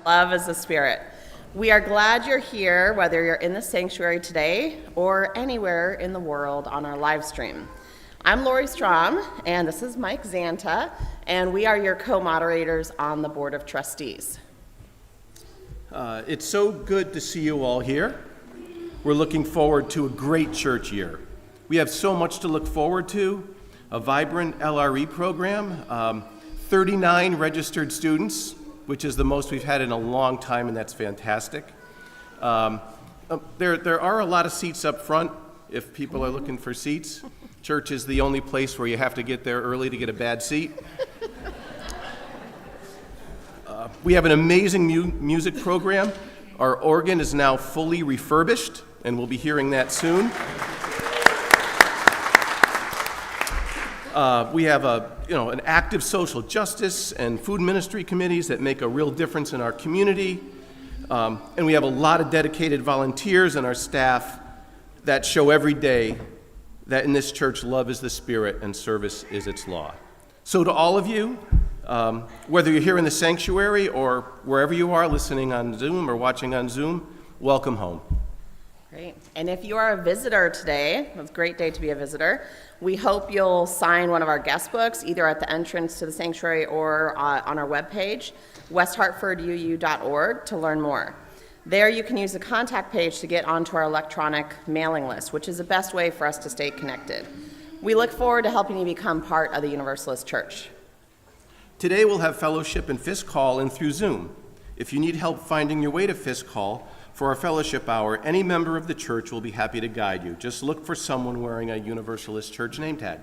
Love is the Spirit. We are glad you're here, whether you're in the sanctuary today or anywhere in the world on our live stream. I'm Lori Strom, and this is Mike Zanta, and we are your co-moderators on the Board of Trustees. It's so good to see you all here. We're looking forward to a great church year. We have so much to look forward to, a vibrant LRE program, 39 registered students, which is the most we've had in a long time, and that's fantastic. There are a lot of seats up front if people are looking for seats. Church is the only place where you have to get there early to get a bad seat. We have an amazing music program. Our organ is now fully refurbished, and we'll be hearing that soon. We have an active social justice and food ministry committees that make a real difference in our community. And we have a lot of dedicated volunteers and our staff that show every day that in this church, love is the Spirit and service is its law. So to all of you, whether you're here in the sanctuary or wherever you are listening on Zoom or watching on Zoom, welcome home. Great. And if you are a visitor today, it's a great day to be a visitor, we hope you'll sign one of our guest books, either at the entrance to the sanctuary or on our webpage, westhartforduu.org, to learn more. There you can use the contact page to get onto our electronic mailing list, which is the best way for us to stay connected. We look forward to helping you become part of the Universalist Church. Today we'll have fellowship in Fisk Hall and through Zoom. If you need help finding your way to Fisk Hall for our fellowship hour, any member of the church will be happy to guide you. Just look for someone wearing a Universalist Church name tag.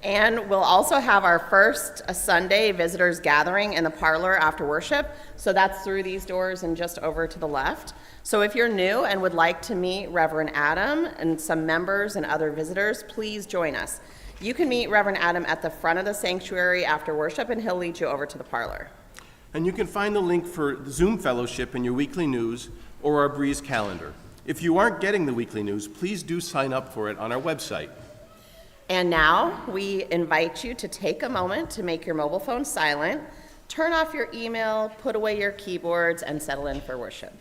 And we'll also have our first Sunday visitors gathering in the parlor after worship. So that's through these doors and just over to the left. So if you're new and would like to meet Reverend Adam and some members and other visitors, please join us. You can meet Reverend Adam at the front of the sanctuary after worship, and he'll lead you over to the parlor. And you can find the link for the Zoom fellowship in your weekly news or our Breeze calendar. If you aren't getting the weekly news, please do sign up for it on our website. And now we invite you to take a moment to make your mobile phone silent, turn off your email, put away your keyboards, and settle in for worship.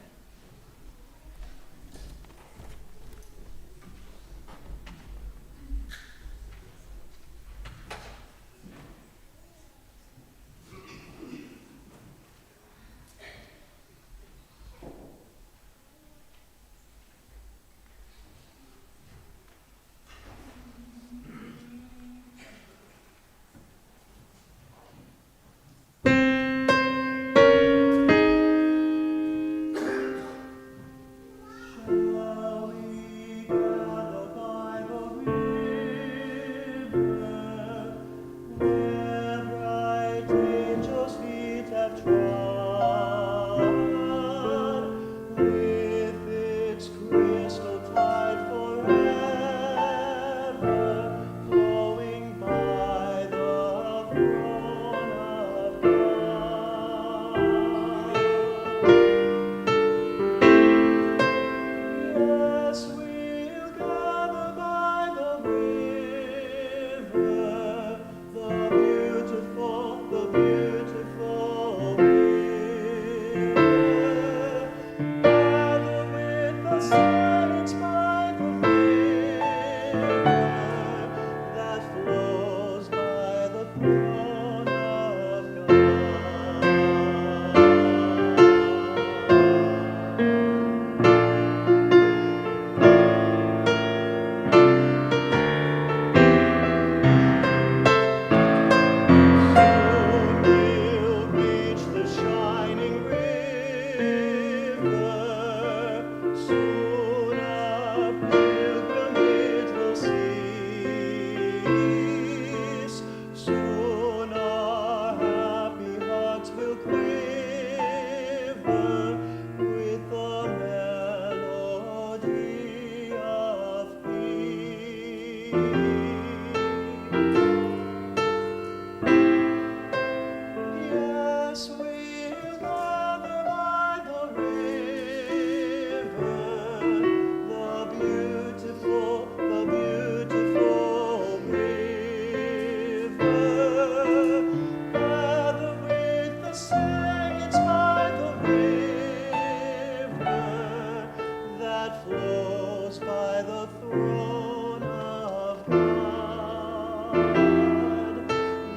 that flows by the throne of God,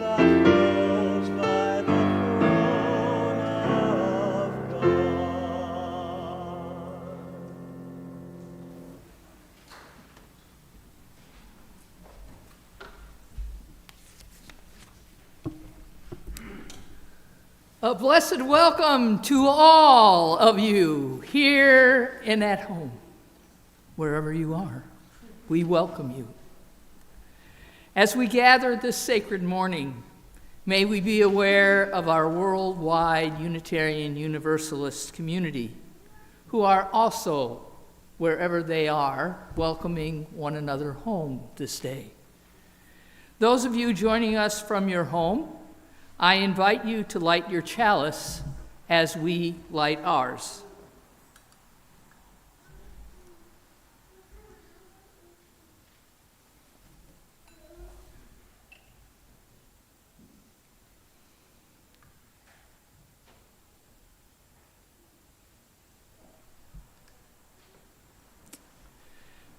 that flows by the throne of God. A blessed welcome to all of you here and at home, wherever you are. We welcome you. As we gather this sacred morning, may we be aware of our worldwide Unitarian Universalist community, who are also, wherever they are, welcoming one another home this day. Those of you joining us from your home, I invite you to light your chalice as we light ours.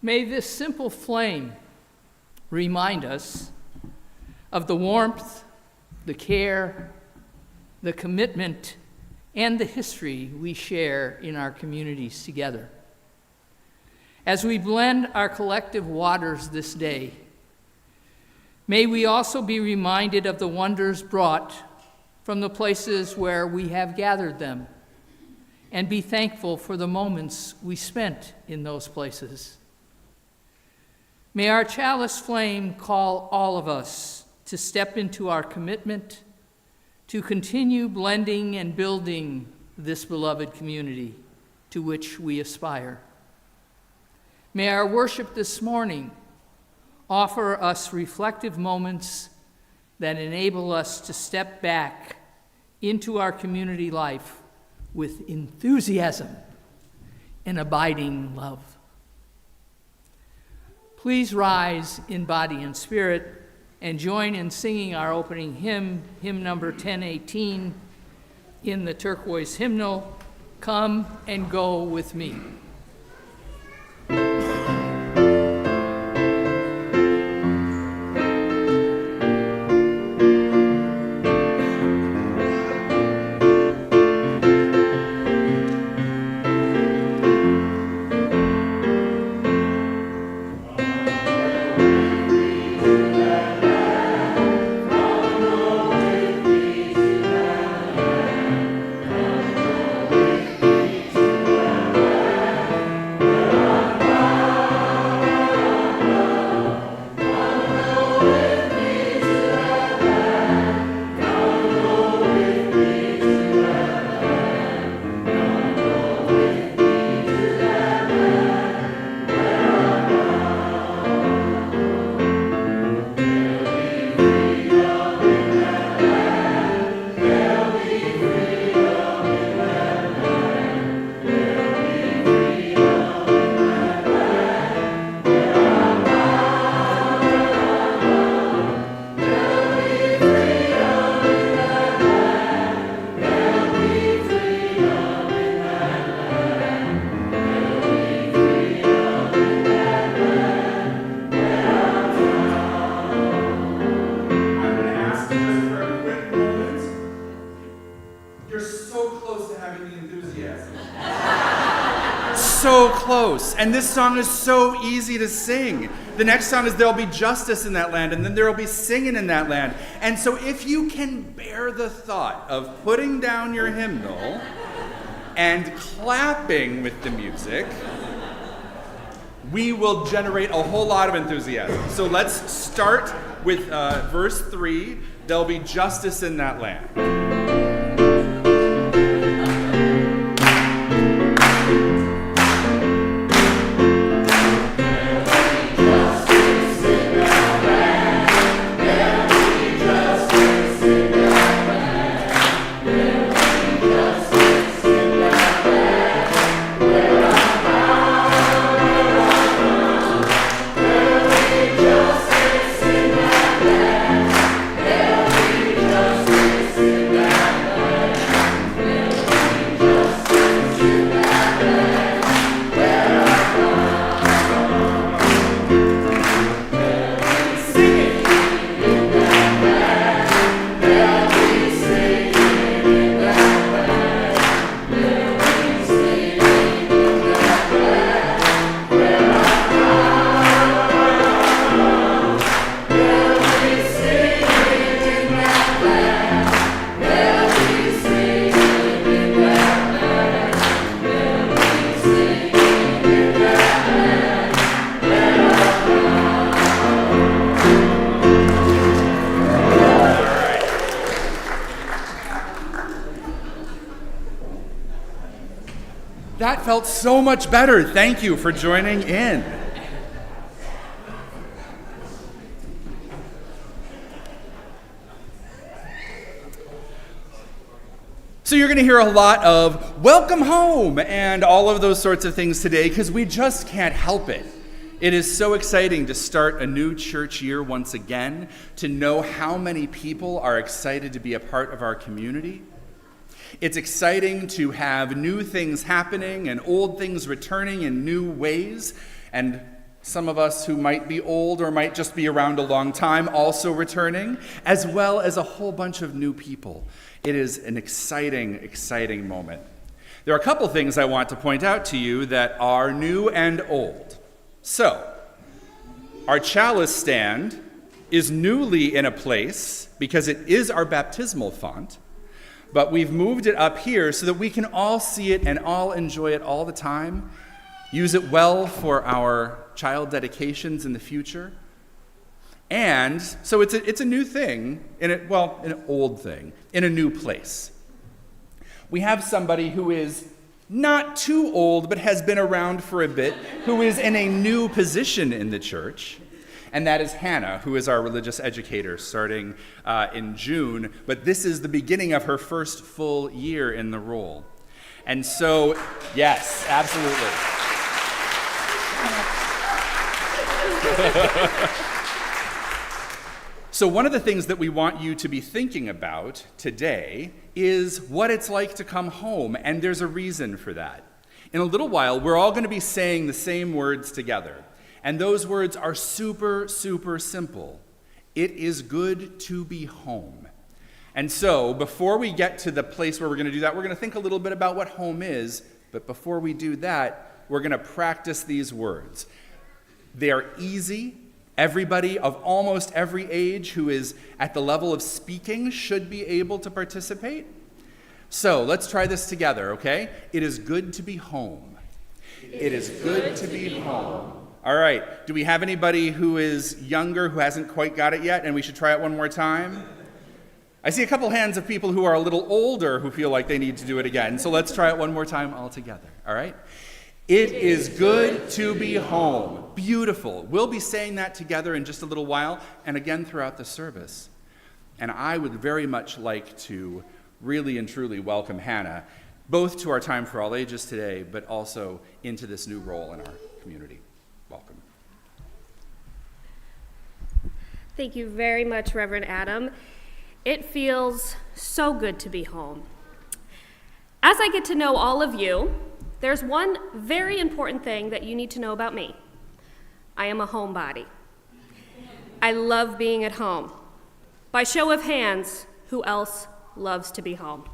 May this simple flame remind us of the warmth, the care, the commitment, and the history we share in our communities together. As we blend our collective waters this day, may we also be reminded of the wonders brought from the places where we have gathered them, and be thankful for the moments we spent in those places. May our chalice flame call all of us to step into our commitment to continue blending and building this beloved community to which we aspire. May our worship this morning offer us reflective moments that enable us to step back into our community life with enthusiasm and abiding love. Please rise in body and spirit and join in singing our opening hymn, hymn number 1018, in the turquoise hymnal, Come and Go With Me. So close. And this song is so easy to sing. The next song is There'll Be Justice in That Land, and then there will be singing in that land. And so if you can bear the thought of putting down your hymnal and clapping with the music, we will generate a whole lot of enthusiasm. So let's start with verse 3, There'll be justice in that land. Justice in that land. felt so much better. Thank you for joining in. So you're going to hear a lot of welcome home and all of those sorts of things today because we just can't help it. It is so exciting to start a new church year once again, to know how many people are excited to be a part of our community. It's exciting to have new things happening and old things returning in new ways, and some of us who might be old or might just be around a long time also returning, as well as a whole bunch of new people. It is an exciting, exciting moment. There are a couple things I want to point out to you that are new and old. So, our chalice stand is newly in a place because it is our baptismal font, but we've moved it up here so that we can all see it and all enjoy it all the time, use it well for our child dedications in the future. And so it's a new thing, an old thing, in a new place. We have somebody who is not too old, but has been around for a bit, who is in a new position in the church, and that is Hannah, who is our religious educator starting in June, but this is the beginning of her first full year in the role. And so, yes, absolutely. So one of the things that we want you to be thinking about today is what it's like to come home, and there's a reason for that. In a little while, we're all going to be saying the same words together, and those words are super, super simple. It is good to be home. And so before we get to the place where we're going to do that, we're going to think a little bit about what home is, but before we do that, we're going to practice these words. They are easy. Everybody of almost every age who is at the level of speaking should be able to participate. So let's try this together, okay? It is good to be home. It is good to be home. All right. Do we have anybody who is younger who hasn't quite got it yet and we should try it one more time? I see a couple hands of people who are a little older who feel like they need to do it again. So let's try it one more time all together, all right? It is good to be home. Beautiful. We'll be saying that together in just a little while and again throughout the service. And I would very much like to really and truly welcome Hannah, both to our Time for All Ages today, but also into this new role in our community. Welcome. Thank you very much, Reverend Adam. It feels so good to be home. As I get to know all of you, there's one very important thing that you need to know about me. I am a homebody. I love being at home. By show of hands, who else loves to be home?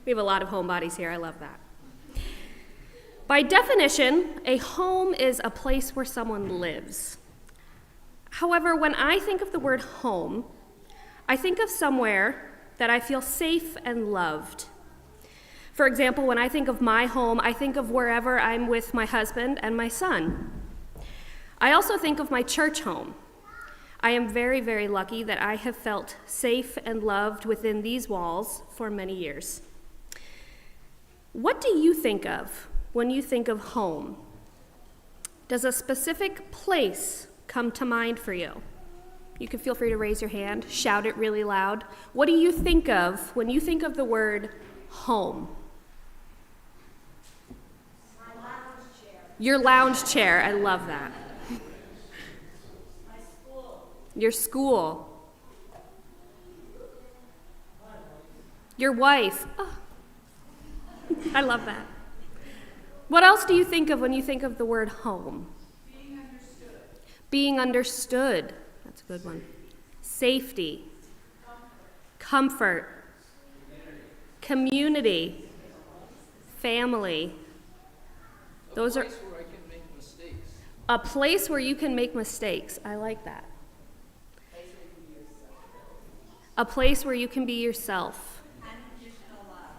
We have a lot of homebodies here. I love that. By definition, a home is a place where someone lives. However, when I think of the word home, I think of somewhere that I feel safe and loved. For example, when I think of my home, I think of wherever I'm with my husband and my son. I also think of my church home. I am very, very lucky that I have felt safe and loved within these walls for many years. What do you think of when you think of home? Does a specific place come to mind for you? You can feel free to raise your hand, shout it really loud. What do you think of when you think of the word home? Your lounge chair, I love that. My school. Your school. Your wife. Oh. I love that. What else do you think of when you think of the word home? Being understood. Being understood. That's a good one. Safety. Comfort. Community. Family. Those are Where I can make mistakes. a place where you can make mistakes. I like that. A place where you can be yourself. Unconditional love.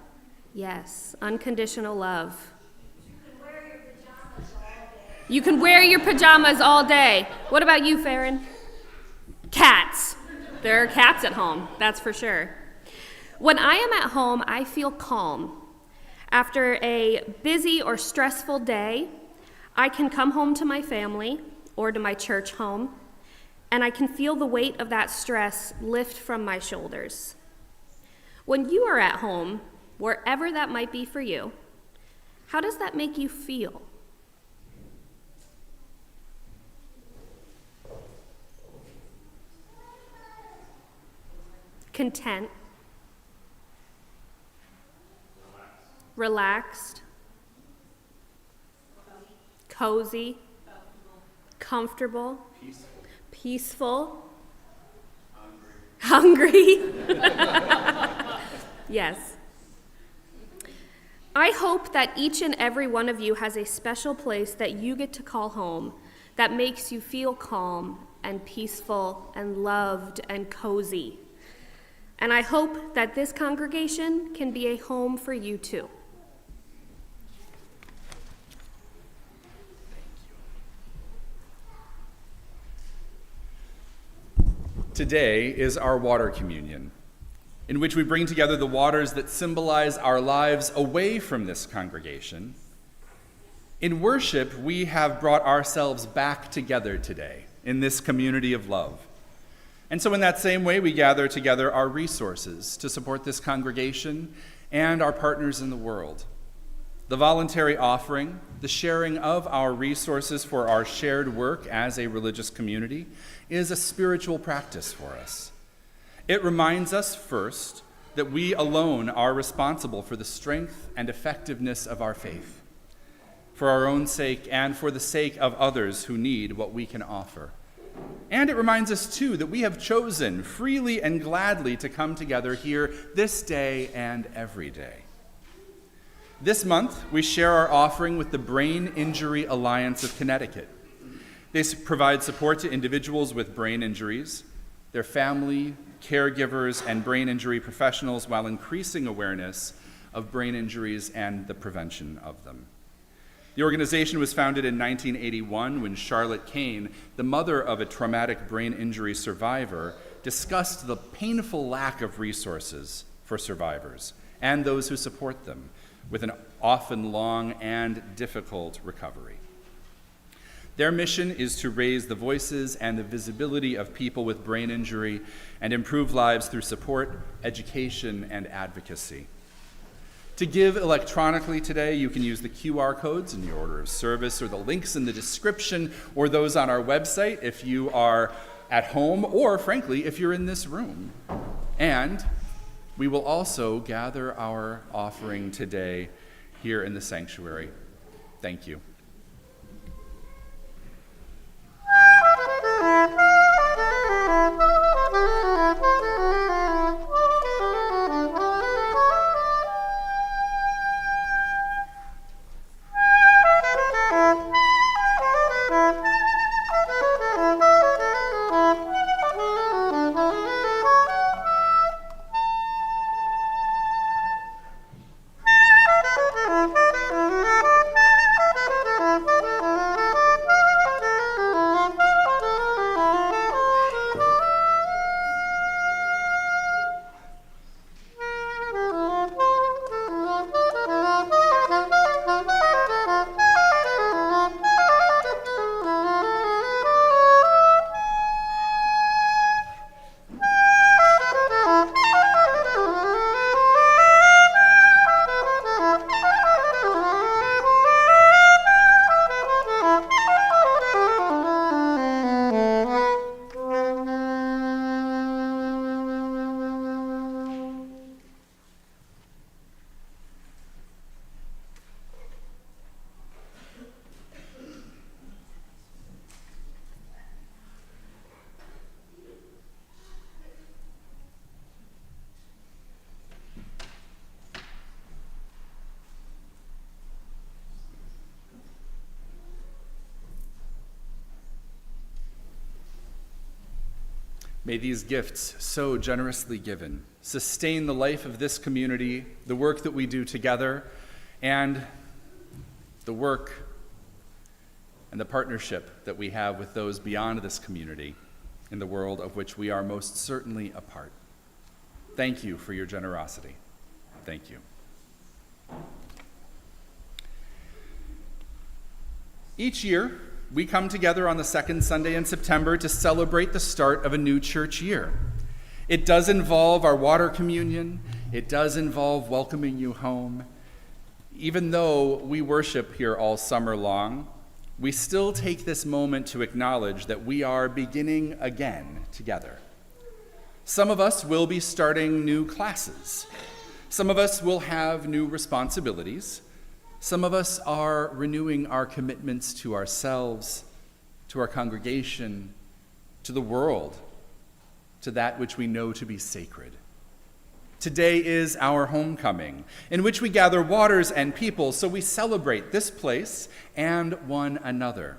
Yes, unconditional love. You can wear your pajamas all day. You can wear your pajamas all day. What about you, Farron? Cats. There are cats at home, that's for sure. When I am at home, I feel calm. After a busy or stressful day, I can come home to my family or to my church home, and I can feel the weight of that stress lift from my shoulders. When you are at home, wherever that might be for you, how does that make you feel? Content, relaxed, cozy, comfortable, peaceful, hungry. Yes. I hope that each and every one of you has a special place that you get to call home that makes you feel calm and peaceful and loved and cozy. And I hope that this congregation can be a home for you too. Today is our water communion, in which we bring together the waters that symbolize our lives away from this congregation. In worship, we have brought ourselves back together today in this community of love. And so in that same way, we gather together our resources to support this congregation and our partners in the world. The voluntary offering, the sharing of our resources for our shared work as a religious community, is a spiritual practice for us. It reminds us first that we alone are responsible for the strength and effectiveness of our faith, for our own sake and for the sake of others who need what we can offer. And it reminds us, too, that we have chosen freely and gladly to come together here this day and every day. This month, we share our offering with the Brain Injury Alliance of Connecticut. They provide support to individuals with brain injuries, their family, caregivers, and brain injury professionals while increasing awareness of brain injuries and the prevention of them. The organization was founded in 1981 when Charlotte Kane, the mother of a traumatic brain injury survivor, discussed the painful lack of resources for survivors and those who support them with an often long and difficult recovery. Their mission is to raise the voices and the visibility of people with brain injury and improve lives through support, education, and advocacy. To give electronically today, you can use the QR codes in your order of service or the links in the description or those on our website if you are at home or, frankly, if you're in this room. And we will also gather our offering today here in the sanctuary. Thank you. May these gifts, so generously given, sustain the life of this community, the work that we do together, and the work and the partnership that we have with those beyond this community in the world of which we are most certainly a part. Thank you for your generosity. Thank you. Each year, we come together on the second Sunday in September to celebrate the start of a new church year. It does involve our water communion. It does involve welcoming you home. Even though we worship here all summer long, we still take this moment to acknowledge that we are beginning again together. Some of us will be starting new classes. Some of us will have new responsibilities. Some of us are renewing our commitments to ourselves, to our congregation, to the world, to that which we know to be sacred. Today is our homecoming, in which we gather waters and people, so we celebrate this place and one another.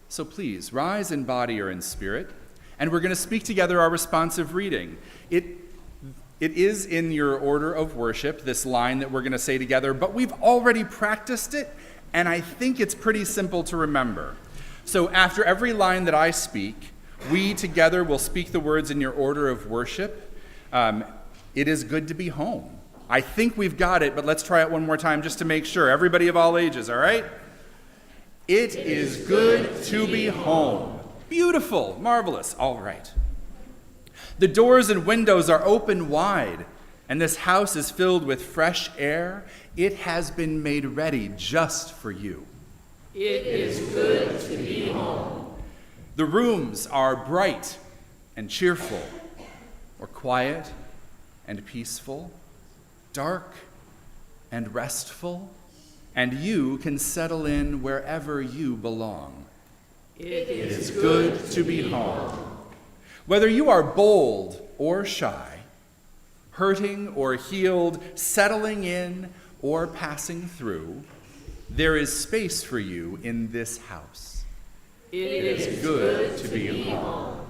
So please, rise in body or in spirit, and we're going to speak together our responsive reading. It is in your order of worship, this line that we're going to say together, but we've already practiced it, and I think it's pretty simple to remember. So after every line that I speak, we together will speak the words in your order of worship. It is good to be home. I think we've got it, but let's try it one more time just to make sure. Everybody of all ages, all right? It is good to be home. Beautiful, marvelous, all right. The doors and windows are open wide, and this house is filled with fresh air. It has been made ready just for you. It is good to be home. The rooms are bright and cheerful, or quiet and peaceful, dark and restful, and you can settle in wherever you belong. It is good to be home. Whether you are bold or shy, hurting or healed, settling in or passing through, there is space for you in this house. It is good to be home.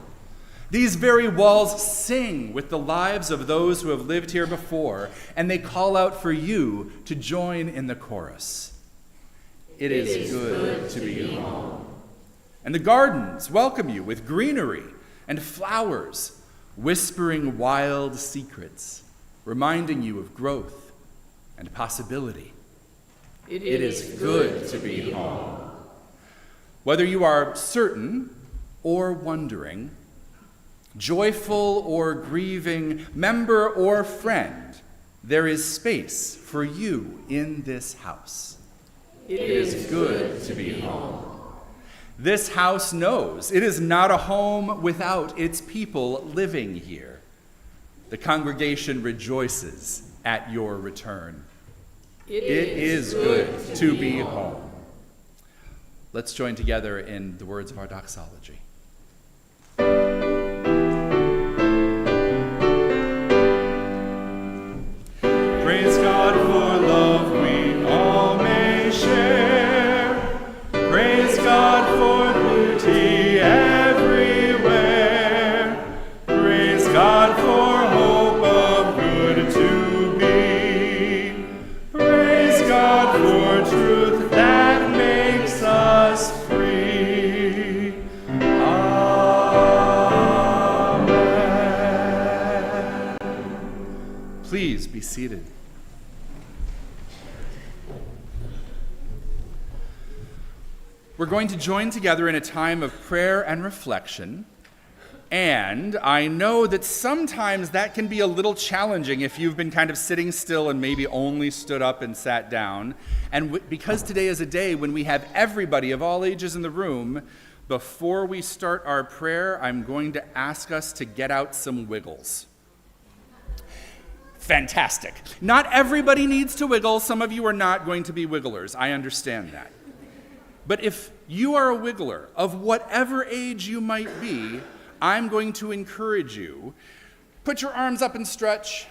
These very walls sing with the lives of those who have lived here before, and they call out for you to join in the chorus. It is good to be home. And the gardens welcome you with greenery and flowers, whispering wild secrets, reminding you of growth and possibility. It is good to be home. Whether you are certain or wondering, joyful or grieving, member or friend, there is space for you in this house. It is good to be home. This house knows it is not a home without its people living here. The congregation rejoices at your return. It is good to be home. Let's join together in the words of our doxology. Praise God for love we all may share. Praise God for beauty everywhere. Praise God for hope of good to be. Praise God for truth that makes us free. Amen. Please be seated. We're going to join together in a time of prayer and reflection, and I know that sometimes that can be a little challenging if you've been kind of sitting still and maybe only stood up and sat down. And because today is a day when we have everybody of all ages in the room, before we start our prayer, I'm going to ask us to get out some wiggles. Fantastic. Not everybody needs to wiggle. Some of you are not going to be wigglers. I understand that. But if you are a wiggler of whatever age you might be, I'm going to encourage you. Put your arms up and stretch.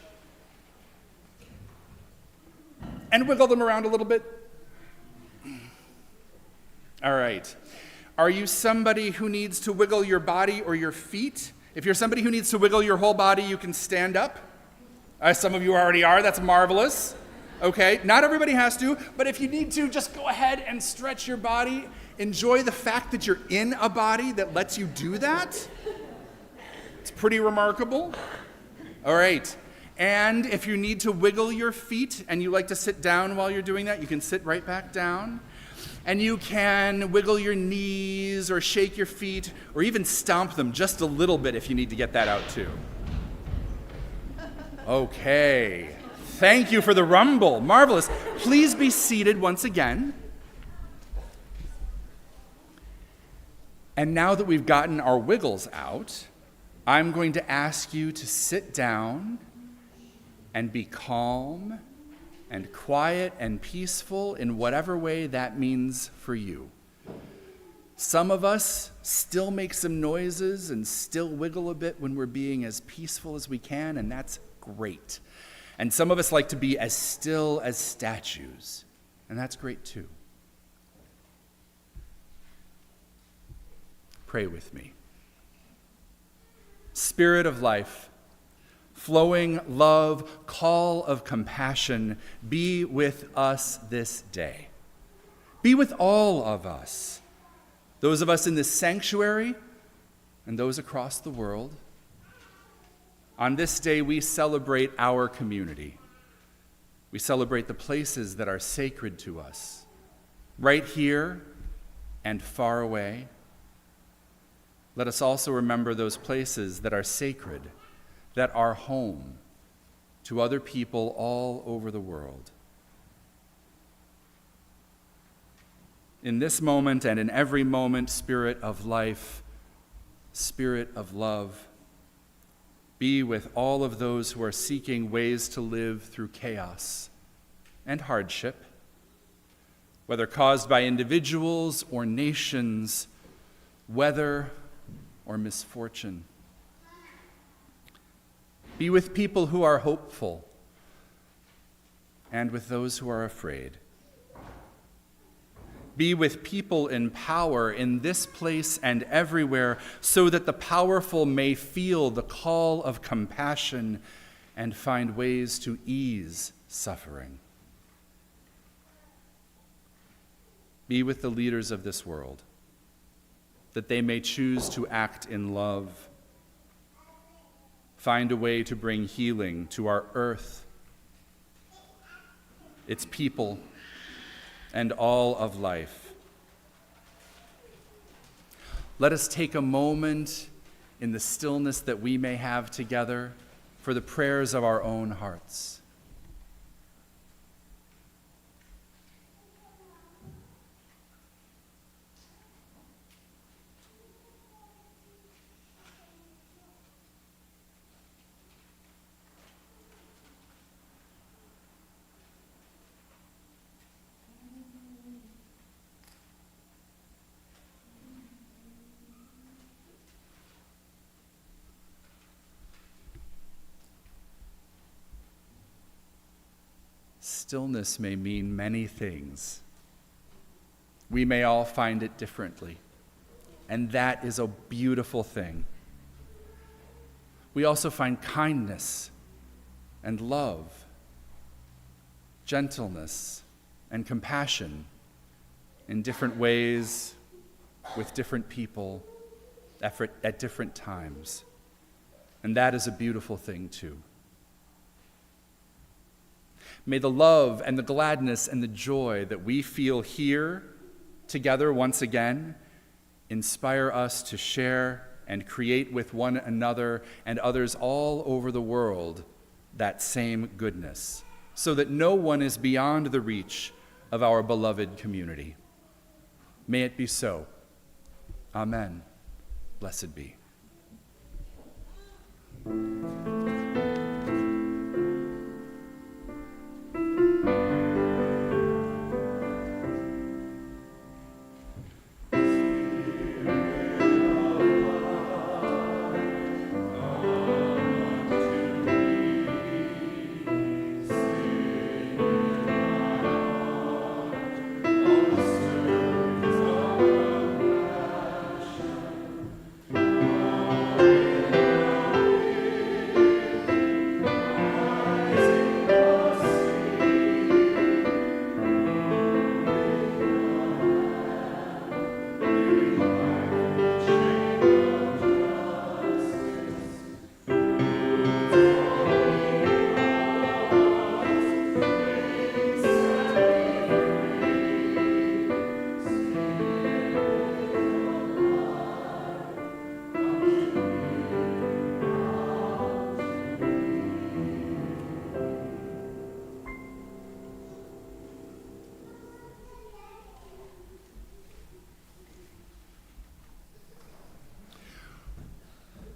And wiggle them around a little bit. All right. Are you somebody who needs to wiggle your body or your feet? If you're somebody who needs to wiggle your whole body, you can stand up. Some of you already are. That's marvelous. Okay, not everybody has to, but if you need to, just go ahead and stretch your body. Enjoy the fact that you're in a body that lets you do that. It's pretty remarkable. All right, and if you need to wiggle your feet and you like to sit down while you're doing that, you can sit right back down. And you can wiggle your knees or shake your feet or even stomp them just a little bit if you need to get that out too. Okay. Thank you for the rumble. Marvelous. Please be seated once again. And now that we've gotten our wiggles out, I'm going to ask you to sit down and be calm and quiet and peaceful in whatever way that means for you. Some of us still make some noises and still wiggle a bit when we're being as peaceful as we can, and that's great. And some of us like to be as still as statues, and that's great too. Pray with me. Spirit of life, flowing love, call of compassion, be with us this day. Be with all of us, those of us in this sanctuary and those across the world. On this day, we celebrate our community. We celebrate the places that are sacred to us, right here and far away. Let us also remember those places that are sacred, that are home to other people all over the world. In this moment and in every moment, Spirit of life, Spirit of love, be with all of those who are seeking ways to live through chaos and hardship, whether caused by individuals or nations, weather or misfortune. Be with people who are hopeful and with those who are afraid. Be with people in power in this place and everywhere, so that the powerful may feel the call of compassion and find ways to ease suffering. Be with the leaders of this world, that they may choose to act in love, find a way to bring healing to our earth, its people, and all of life. Let us take a moment in the stillness that we may have together for the prayers of our own hearts. Stillness may mean many things. We may all find it differently, and that is a beautiful thing. We also find kindness and love, gentleness and compassion in different ways, with different people, at different times. And that is a beautiful thing too. May the love and the gladness and the joy that we feel here together once again inspire us to share and create with one another and others all over the world that same goodness, so that no one is beyond the reach of our beloved community. May it be so. Amen. Blessed be.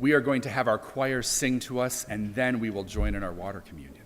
we are going to have our choir sing to us, and then we will join in our water communion.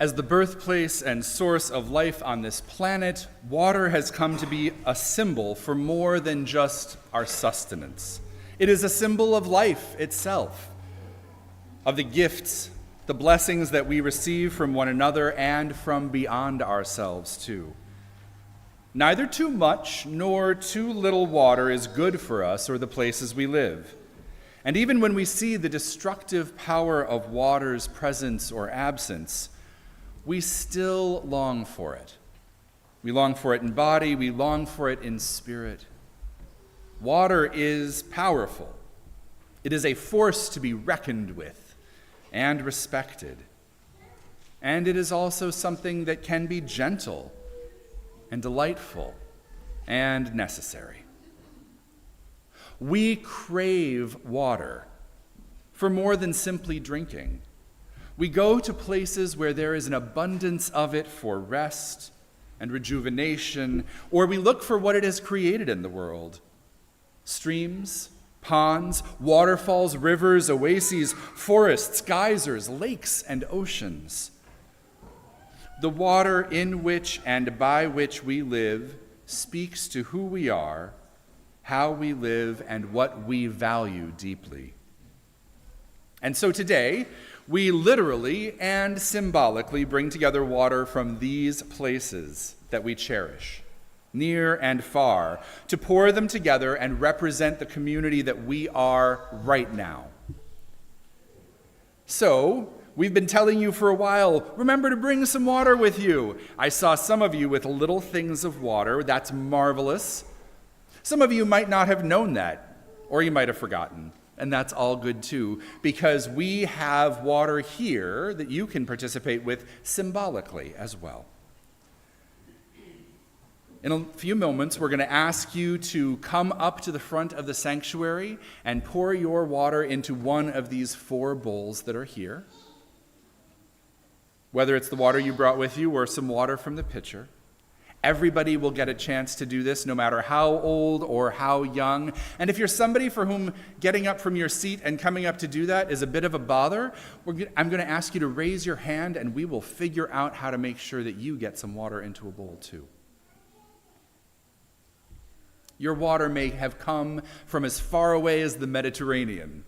As the birthplace and source of life on this planet, water has come to be a symbol for more than just our sustenance. It is a symbol of life itself, of the gifts, the blessings that we receive from one another and from beyond ourselves, too. Neither too much nor too little water is good for us or the places we live. And even when we see the destructive power of water's presence or absence, we still long for it. We long for it in body, we long for it in spirit. Water is powerful. It is a force to be reckoned with and respected. And it is also something that can be gentle and delightful and necessary. We crave water for more than simply drinking. We go to places where there is an abundance of it for rest and rejuvenation, or we look for what it has created in the world. Streams, ponds, waterfalls, rivers, oases, forests, geysers, lakes, and oceans. The water in which and by which we live speaks to who we are, how we live, and what we value deeply. And so today, we literally and symbolically bring together water from these places that we cherish, near and far, to pour them together and represent the community that we are right now. So, we've been telling you for a while, remember to bring some water with you. I saw some of you with little things of water. That's marvelous. Some of you might not have known that, or you might have forgotten. And that's all good too, because we have water here that you can participate with symbolically as well. In a few moments, we're going to ask you to come up to the front of the sanctuary and pour your water into one of these 4 bowls that are here. Whether it's the water you brought with you or some water from the pitcher. Everybody will get a chance to do this, no matter how old or how young. And if you're somebody for whom getting up from your seat and coming up to do that is a bit of a bother, I'm going to ask you to raise your hand, and we will figure out how to make sure that you get some water into a bowl too. Your water may have come from as far away as the Mediterranean,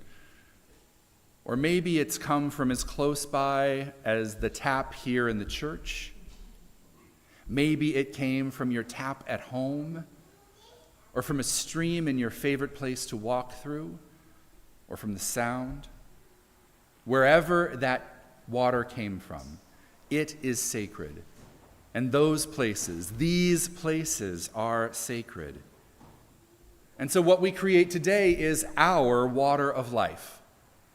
or maybe it's come from as close by as the tap here in the church. Maybe it came from your tap at home, or from a stream in your favorite place to walk through, or from the sound. Wherever that water came from, it is sacred. And those places, these places are sacred. And so what we create today is our water of life,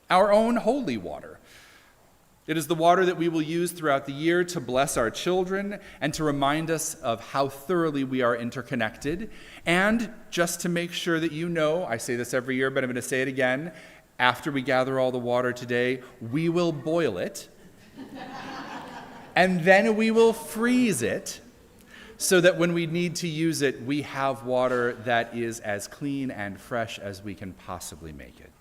our own holy water. It is the water that we will use throughout the year to bless our children and to remind us of how thoroughly we are interconnected. And just to make sure that you know, I say this every year, but I'm going to say it again, after we gather all the water today, we will boil it, and then we will freeze it, so that when we need to use it, we have water that is as clean and fresh as we can possibly make it.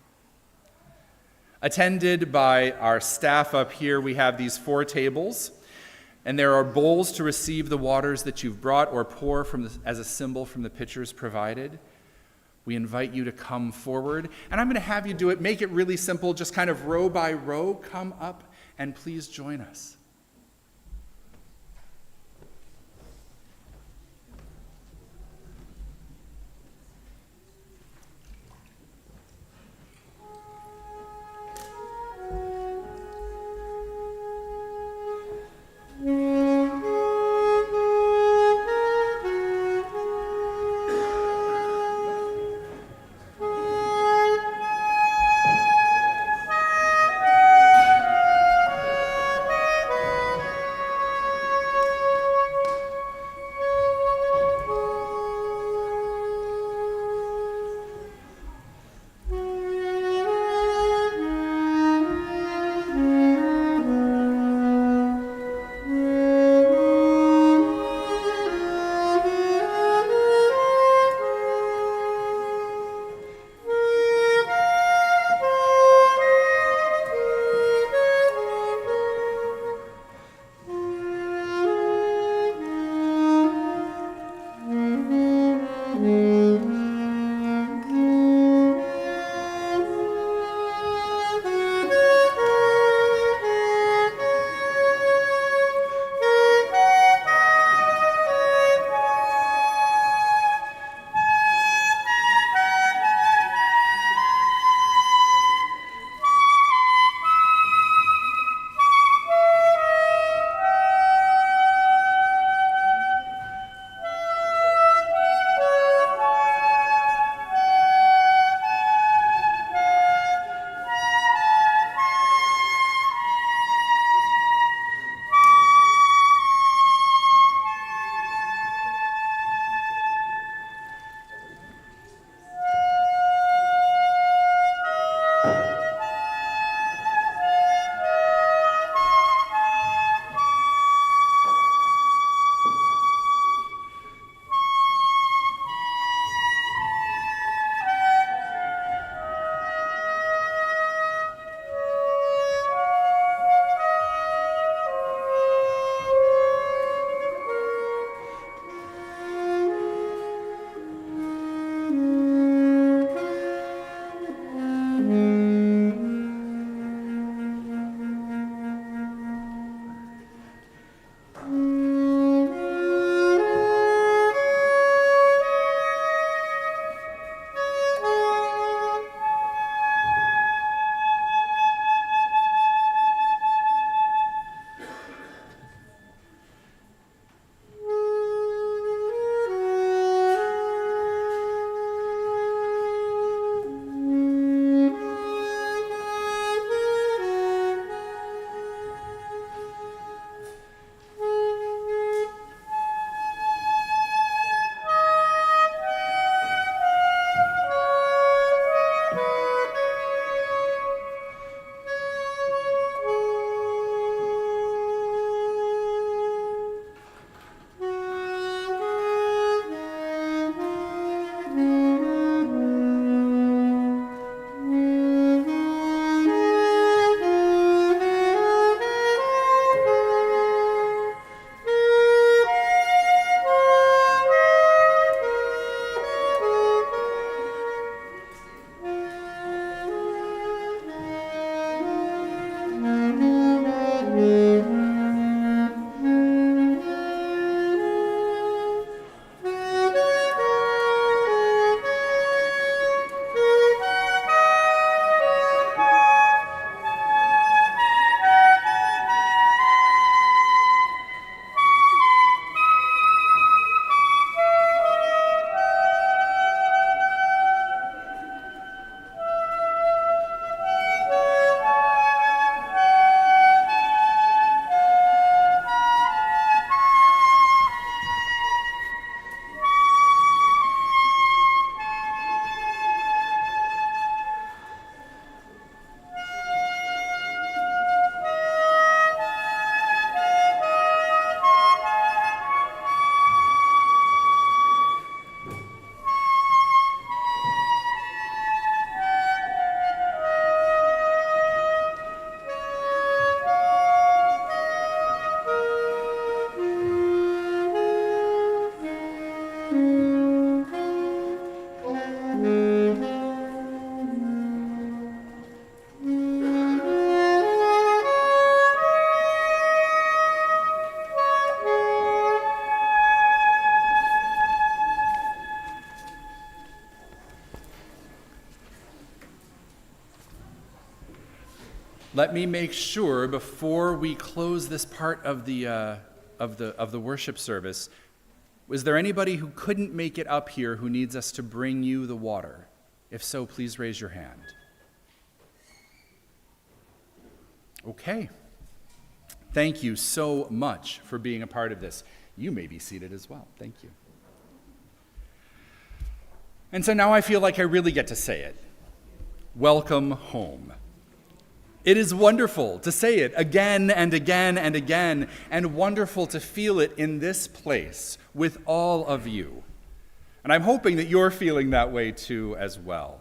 Attended by our staff up here, we have these 4 tables, and there are bowls to receive the waters that you've brought or pour as a symbol from the pitchers provided. We invite you to come forward, and I'm going to have you do it. Make it really simple, just kind of row by row. Come up and please join us. let me make sure before we close this part of the worship service, was there anybody who couldn't make it up here who needs us to bring you the water? If so, please raise your hand. Okay. Thank you so much for being a part of this. You may be seated as well. Thank you. And so now I feel like I really get to say it. Welcome home. It is wonderful to say it again and again and again, and wonderful to feel it in this place with all of you. And I'm hoping that you're feeling that way too as well.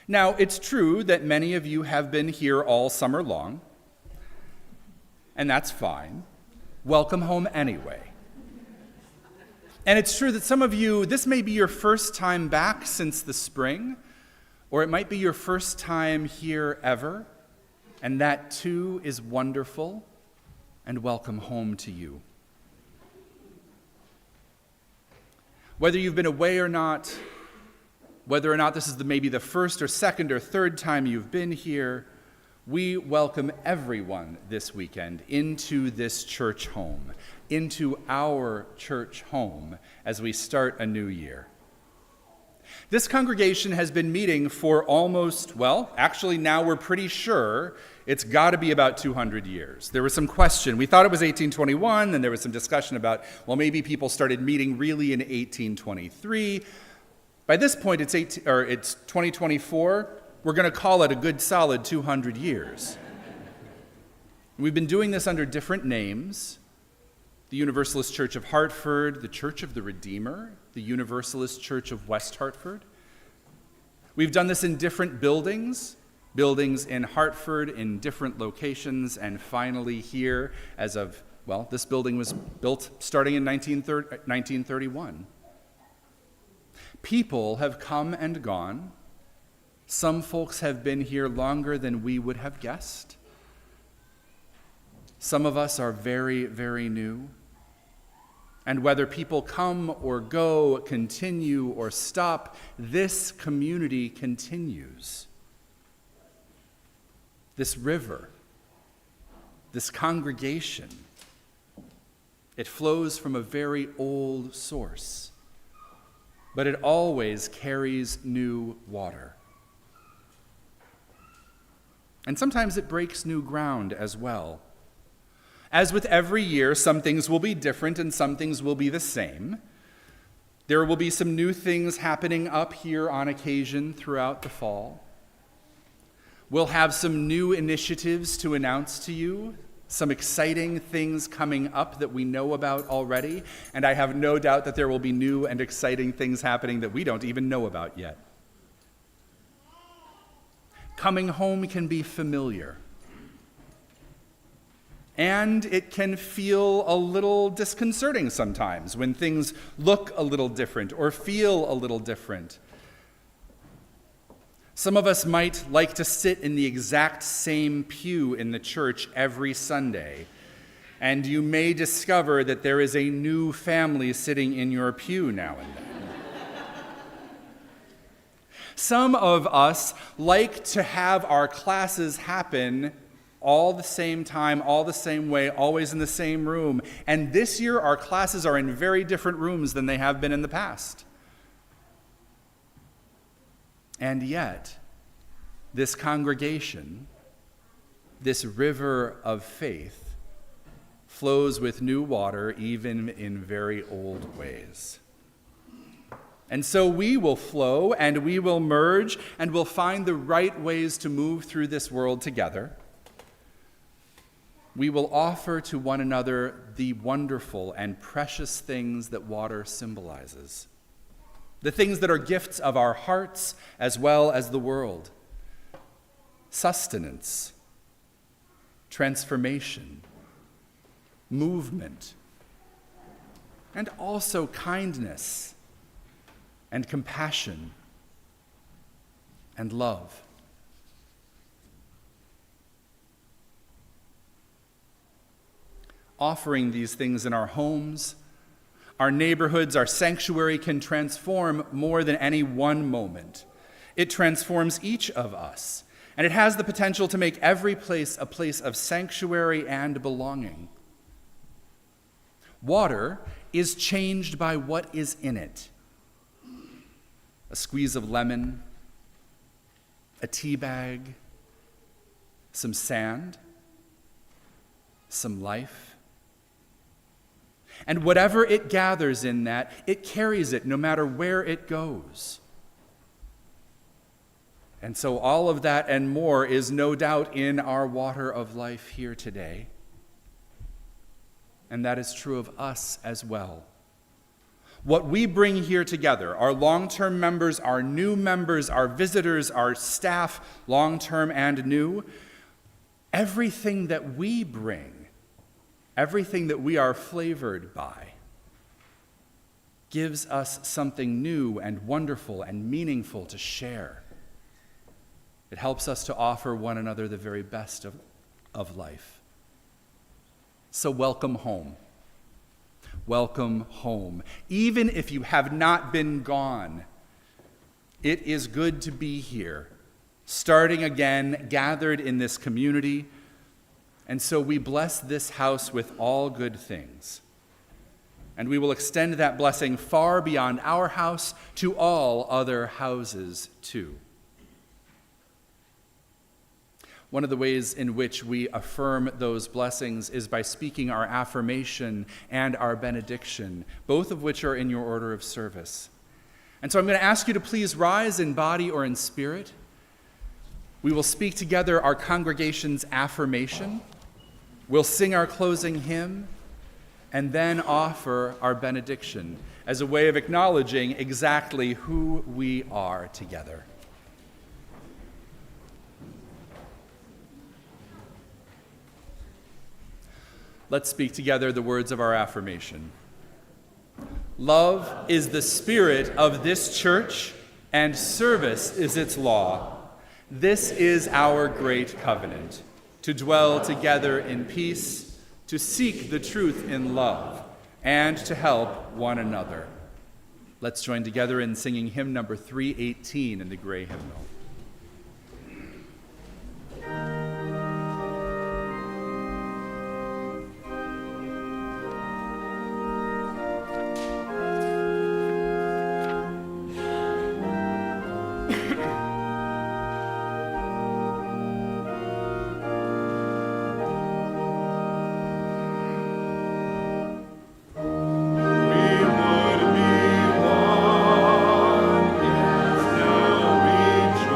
Now, it's true that many of you have been here all summer long, and that's fine. Welcome home anyway. And it's true that some of you, this may be your first time back since the spring, or it might be your first time here ever, and that too is wonderful, and welcome home to you. Whether you've been away or not, whether or not this is maybe the first or second or third time you've been here, we welcome everyone this weekend into this church home, into our church home as we start a new year. This congregation has been meeting for almost, well, actually now we're pretty sure it's got to be about 200 years. There was some question. We thought it was 1821, and there was some discussion about, well, maybe people started meeting really in 1823. By this point, it's 2024. We're going to call it a good solid 200 years. We've been doing this under different names. The Universalist Church of Hartford, the Church of the Redeemer, the Universalist Church of West Hartford. We've done this in different buildings in Hartford, in different locations, and finally here as of, well, this building was built starting in 1931. People have come and gone. Some folks have been here longer than we would have guessed. Some of us are very, very new. And whether people come or go, continue or stop, this community continues. This river, this congregation, it flows from a very old source, but it always carries new water. And sometimes it breaks new ground as well. As with every year, some things will be different and some things will be the same. There will be some new things happening up here on occasion throughout the fall. We'll have some new initiatives to announce to you, some exciting things coming up that we know about already, and I have no doubt that there will be new and exciting things happening that we don't even know about yet. Coming home can be familiar. And it can feel a little disconcerting sometimes when things look a little different or feel a little different. Some of us might like to sit in the exact same pew in the church every Sunday, and you may discover that there is a new family sitting in your pew now and then. Some of us like to have our classes happen all the same time, all the same way, always in the same room. And this year, our classes are in very different rooms than they have been in the past. And yet, this congregation, this river of faith, flows with new water, even in very old ways. And so we will flow, and we will merge, and we'll find the right ways to move through this world together. We will offer to one another the wonderful and precious things that water symbolizes, the things that are gifts of our hearts as well as the world: sustenance, transformation, movement, and also kindness and compassion and love. Offering these things in our homes, our neighborhoods, our sanctuary can transform more than any one moment. It transforms each of us. And it has the potential to make every place a place of sanctuary and belonging. Water is changed by what is in it. A squeeze of lemon, a tea bag, some sand, some life. And whatever it gathers in that, it carries it no matter where it goes. And so all of that and more is no doubt in our water of life here today. And that is true of us as well. What we bring here together, our long-term members, our new members, our visitors, our staff, long-term and new, everything that we bring, everything that we are flavored by, gives us something new and wonderful and meaningful to share. It helps us to offer one another the very best of life. So welcome home. Welcome home. Even if you have not been gone, it is good to be here, starting again, gathered in this community. And so we bless this house with all good things. And we will extend that blessing far beyond our house to all other houses too. One of the ways in which we affirm those blessings is by speaking our affirmation and our benediction, both of which are in your order of service. And so I'm going to ask you to please rise in body or in spirit. We will speak together our congregation's affirmation. We'll sing our closing hymn, and then offer our benediction as a way of acknowledging exactly who we are together. Let's speak together the words of our affirmation. Love is the spirit of this church, and service is its law. This is our great covenant, to dwell together in peace, to seek the truth in love, and to help one another. Let's join together in singing hymn number 318 in the gray hymnal. We would be one, yes, now rejoice.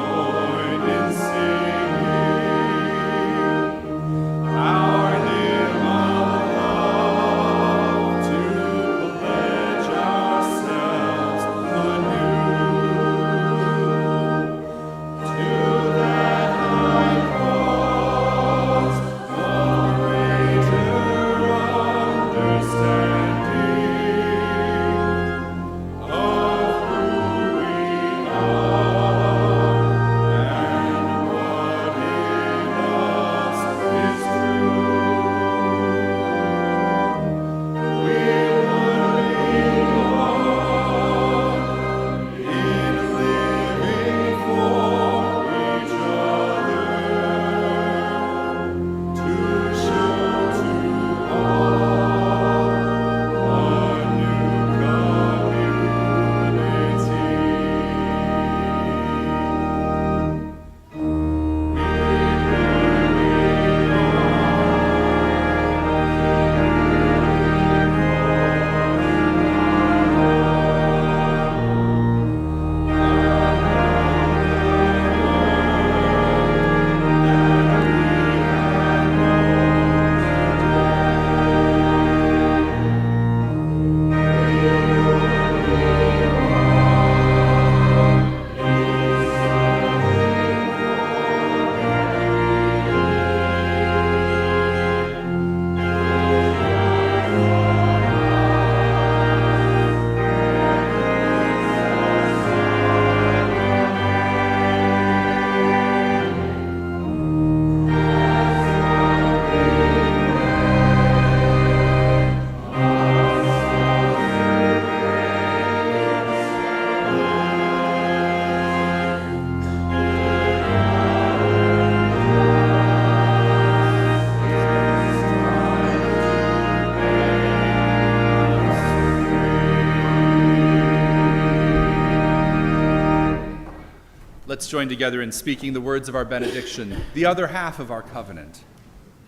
join together in speaking the words of our benediction, the other half of our covenant.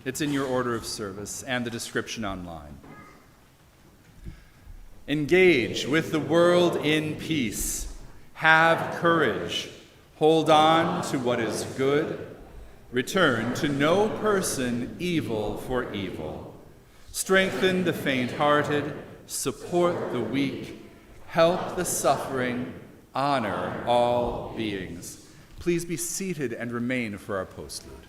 It's in your order of service and the description online. Engage with the world in peace. Have courage. Hold on to what is good. Return to no person evil for evil. Strengthen the faint-hearted. Support the weak. Help the suffering. Honor all beings. Please be seated and remain for our postlude.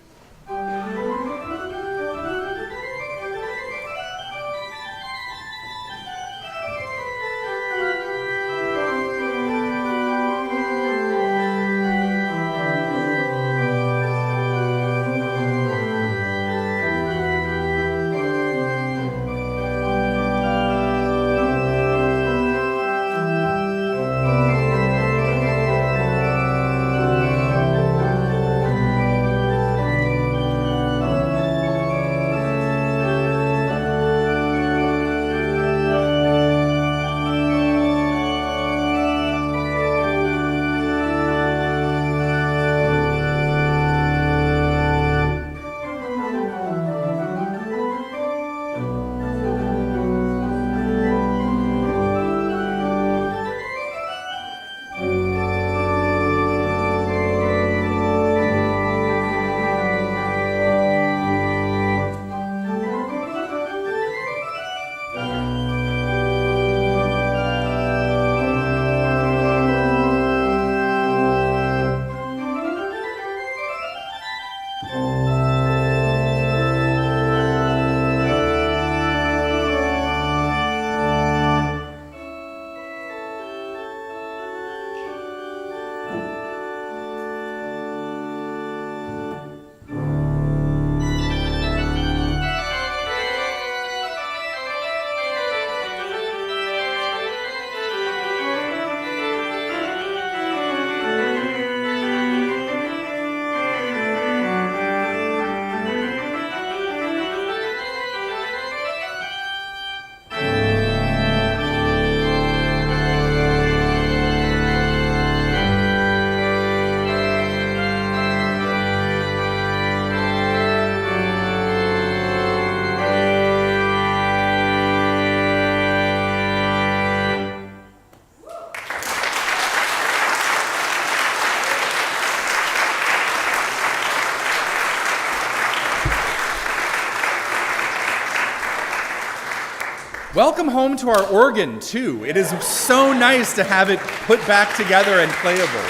Welcome home to our organ, too. It is so nice to have it put back together and playable.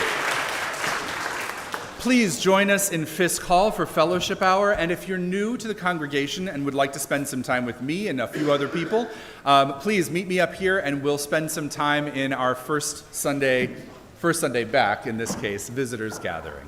Please join us in Fisk Hall for fellowship hour, and if you're new to the congregation and would like to spend some time with me and a few other people, please meet me up here and we'll spend some time in our first Sunday back, in this case, visitors gathering.